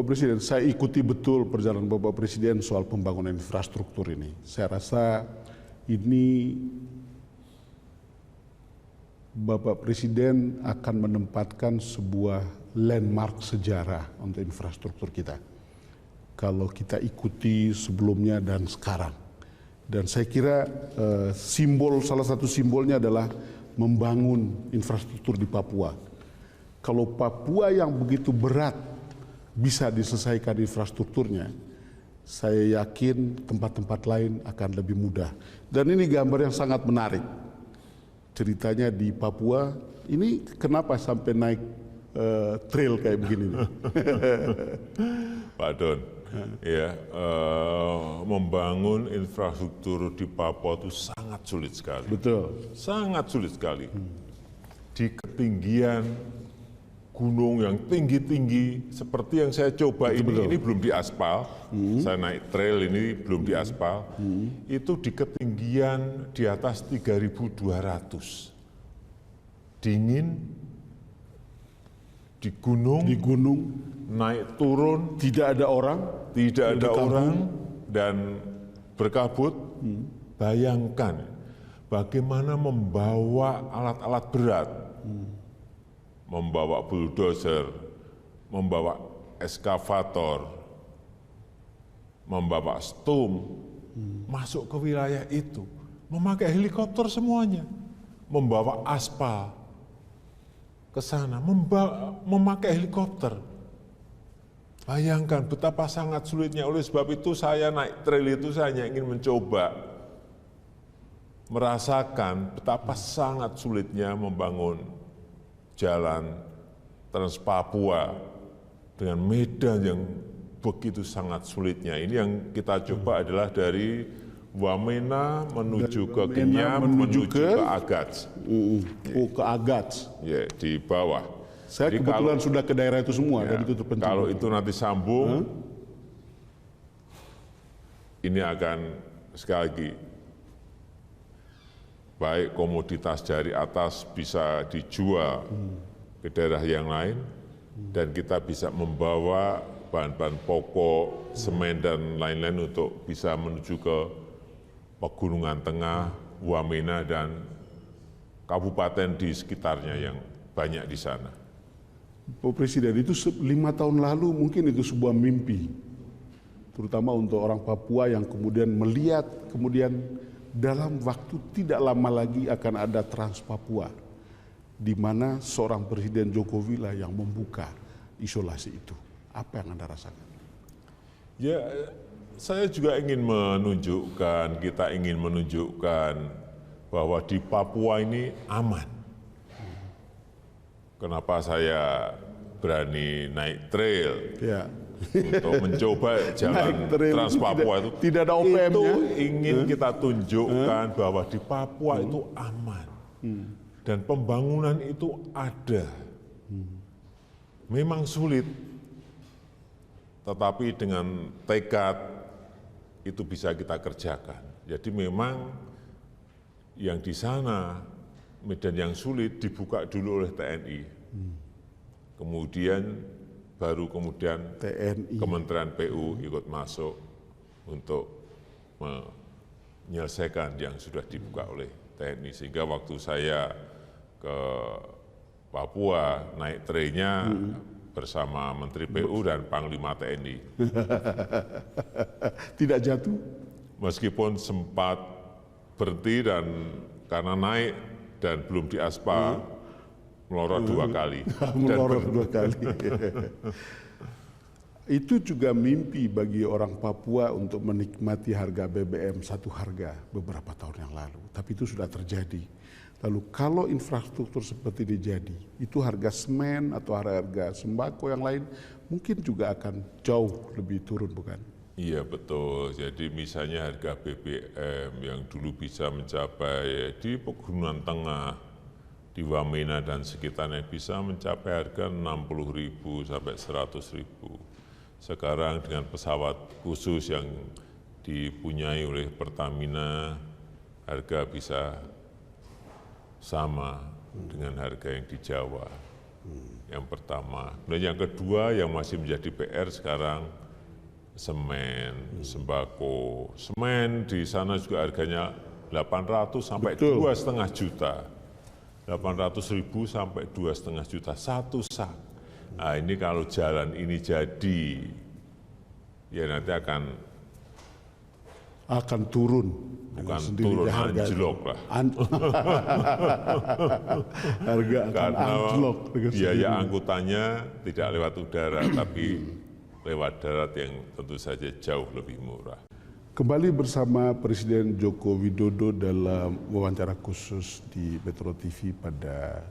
Bapak Presiden, saya ikuti betul perjalanan Bapak Presiden soal pembangunan infrastruktur ini. Saya rasa ini Bapak Presiden akan menempatkan sebuah landmark sejarah untuk infrastruktur kita. Kalau kita ikuti sebelumnya dan sekarang. Dan saya kira salah satu simbolnya adalah membangun infrastruktur di Papua. Kalau Papua yang begitu berat bisa diselesaikan infrastrukturnya, saya yakin tempat-tempat lain akan lebih mudah. Dan ini gambar yang sangat menarik. Ceritanya di Papua, ini kenapa sampai naik trail kayak begini nih? Pak Don, ya, membangun infrastruktur di Papua itu sangat sulit sekali. Betul. Sangat sulit sekali. Di ketinggian gunung yang tinggi-tinggi seperti yang saya coba ini belum diaspal. Saya naik trail ini belum diaspal. Itu di ketinggian di atas 3.200. Dingin di gunung, naik turun, Tidak ada orang, dan berkabut. Bayangkan bagaimana membawa alat-alat berat. Membawa bulldozer, membawa eskavator, membawa stum, masuk ke wilayah itu, memakai helikopter semuanya, membawa aspal ke sana, memakai helikopter. Bayangkan betapa sangat sulitnya. Oleh sebab itu saya naik trail itu, saya hanya ingin mencoba merasakan betapa sangat sulitnya membangun jalan Trans Papua dengan medan yang begitu sangat sulitnya. Ini yang kita coba adalah dari Wamena menuju ke Kenyam, menuju ke Agats. ke Agats. Ya, di bawah. Saya Jadi kebetulan sudah ke daerah itu semua, dan itu terpencil. Kalau itu nanti sambung, ini akan sekali lagi, baik komoditas dari atas bisa dijual ke daerah yang lain, dan kita bisa membawa bahan-bahan pokok, semen, dan lain-lain untuk bisa menuju ke Pegunungan Tengah, Wamena, dan kabupaten di sekitarnya yang banyak di sana. Pak Presiden, itu 5 tahun lalu mungkin itu sebuah mimpi, terutama untuk orang Papua yang kemudian melihat, dalam waktu tidak lama lagi akan ada Trans Papua, di mana seorang Presiden Jokowi lah yang membuka isolasi itu. Apa yang Anda rasakan? Ya, saya juga ingin menunjukkan, kita ingin menunjukkan bahwa di Papua ini aman. Kenapa saya berani naik trail? Ya. Untuk mencoba jalan Trans Papua itu tidak ada OPM-nya. Itu ingin kita tunjukkan bahwa di Papua itu aman. Dan pembangunan itu ada. Memang sulit, tetapi dengan tekad itu bisa kita kerjakan. Jadi memang yang di sana, medan yang sulit dibuka dulu oleh TNI. Kemudian TNI. Kementerian PU ikut masuk untuk menyelesaikan yang sudah dibuka oleh TNI. Sehingga waktu saya ke Papua, naik trailnya bersama Menteri PU dan Panglima TNI. Tidak jatuh? Meskipun sempat berhenti dan karena naik dan belum diaspal, melorot 2 kali. Melorot 2 kali. Itu juga mimpi bagi orang Papua untuk menikmati harga BBM 1 harga beberapa tahun yang lalu. Tapi itu sudah terjadi. Lalu kalau infrastruktur seperti ini jadi, itu harga semen atau harga sembako yang lain mungkin juga akan jauh lebih turun, bukan? Iya betul, jadi misalnya harga BBM yang dulu bisa mencapai di Pegunungan Tengah, di Wamena dan sekitarnya bisa mencapai harga 60.000 sampai 100.000. Sekarang dengan pesawat khusus yang dipunyai oleh Pertamina, harga bisa sama dengan harga yang di Jawa. Yang pertama. Dan yang kedua yang masih menjadi PR sekarang semen, sembako. Semen di sana juga harganya 800 sampai 2,5 juta. 800.000 sampai 2,5 juta satu sak. Nah ini kalau jalan ini jadi, ya nanti akan turun. Bukan turun, anjlok lah. Harga akan Karena anjlok. biaya angkutannya tidak lewat udara, tapi lewat darat yang tentu saja jauh lebih murah. Kembali bersama Presiden Joko Widodo dalam wawancara khusus di Metro TV pada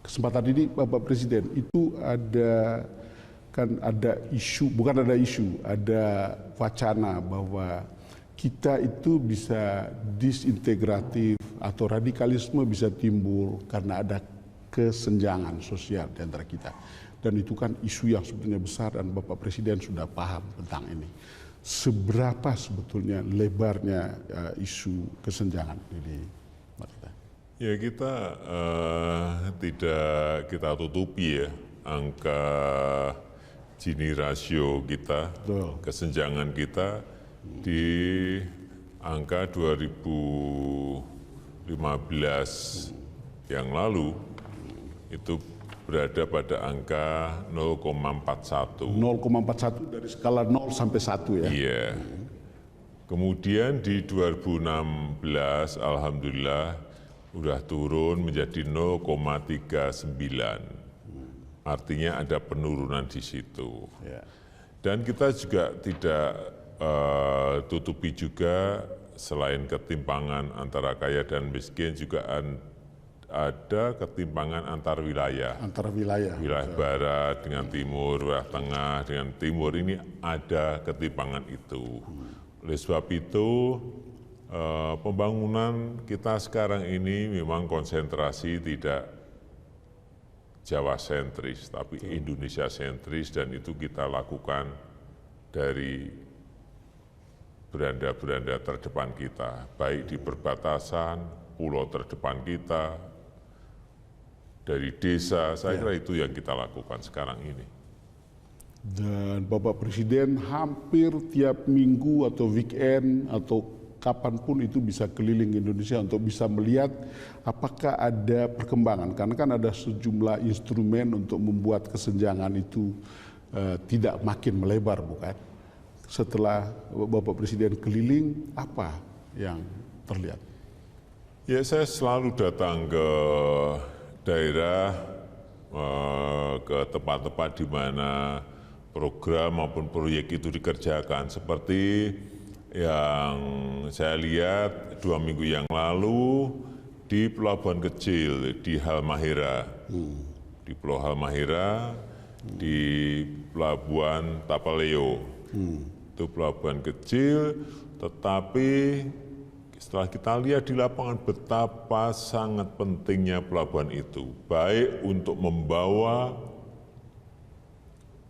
kesempatan ini, Bapak Presiden, itu ada wacana bahwa kita itu bisa disintegratif atau radikalisme bisa timbul karena ada kesenjangan sosial di antara kita. Dan itu kan isu yang sebetulnya besar dan Bapak Presiden sudah paham tentang ini. Seberapa sebetulnya lebarnya isu kesenjangan ini, Pak Tita? Ya kita tidak kita tutupi ya angka Gini rasio kita, kesenjangan kita di angka 2015 yang lalu itu berada pada angka 0,41. 0,41 dari skala 0 sampai 1 ya? Iya. Kemudian di 2016 alhamdulillah udah turun menjadi 0,39. Artinya ada penurunan di situ. Ya. Dan kita juga tidak tutupi juga selain ketimpangan antara kaya dan miskin juga ada ketimpangan antar wilayah. Antar wilayah. Wilayah barat dengan timur, wilayah tengah dengan timur ini ada ketimpangan itu. Oleh sebab itu pembangunan kita sekarang ini memang konsentrasi tidak Jawa sentris, tapi Indonesia sentris dan itu kita lakukan dari beranda-beranda terdepan kita, baik di perbatasan, pulau terdepan kita, dari desa, saya kira itu yang kita lakukan sekarang ini. Dan Bapak Presiden hampir tiap minggu atau weekend atau kapanpun itu bisa keliling Indonesia untuk bisa melihat apakah ada perkembangan. Karena kan ada sejumlah instrumen untuk membuat kesenjangan itu tidak makin melebar, bukan? Setelah Bapak Presiden keliling, apa yang terlihat? Ya, saya selalu datang ke daerah, ke tempat-tempat di mana program maupun proyek itu dikerjakan. Seperti yang saya lihat 2 minggu yang lalu di pelabuhan kecil di Halmahera, di Pulau Halmahera, di Pelabuhan Tapaleo. Itu pelabuhan kecil, tetapi setelah kita lihat di lapangan betapa sangat pentingnya pelabuhan itu, baik untuk membawa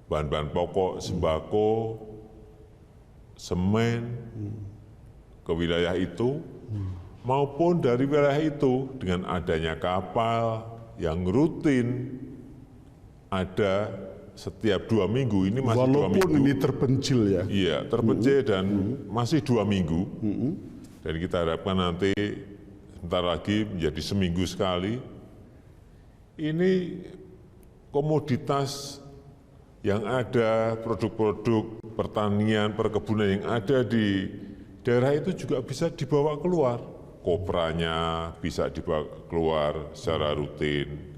bahan-bahan pokok, sembako, semen ke wilayah itu, maupun dari wilayah itu dengan adanya kapal yang rutin ada setiap 2 minggu, ini masih 2 minggu. Walaupun ini terpencil ya? Iya, terpencil dan masih 2 minggu. Dan kita harapkan nanti sebentar lagi menjadi seminggu sekali. Ini komoditas yang ada, produk-produk pertanian, perkebunan yang ada di daerah itu juga bisa dibawa keluar. Kopranya bisa dibawa keluar secara rutin.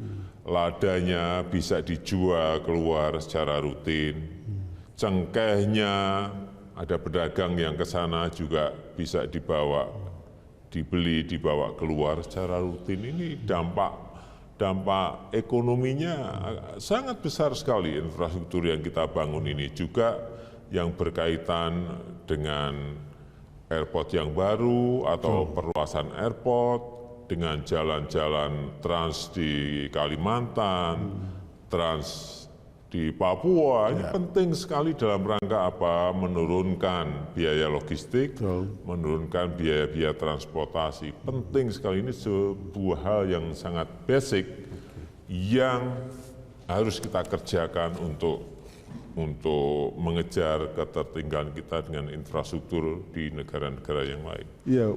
Ladanya bisa dijual keluar secara rutin, cengkehnya ada pedagang yang ke sana juga bisa dibeli, dibawa keluar secara rutin. Ini dampak ekonominya sangat besar sekali infrastruktur yang kita bangun ini. Juga yang berkaitan dengan airport yang baru atau perluasan airport, dengan jalan-jalan trans di Kalimantan, trans di Papua, ini penting sekali dalam rangka apa? Menurunkan biaya logistik, menurunkan biaya-biaya transportasi. Penting sekali, ini sebuah hal yang sangat basic yang harus kita kerjakan untuk mengejar ketertinggalan kita dengan infrastruktur di negara-negara yang lain. Ya,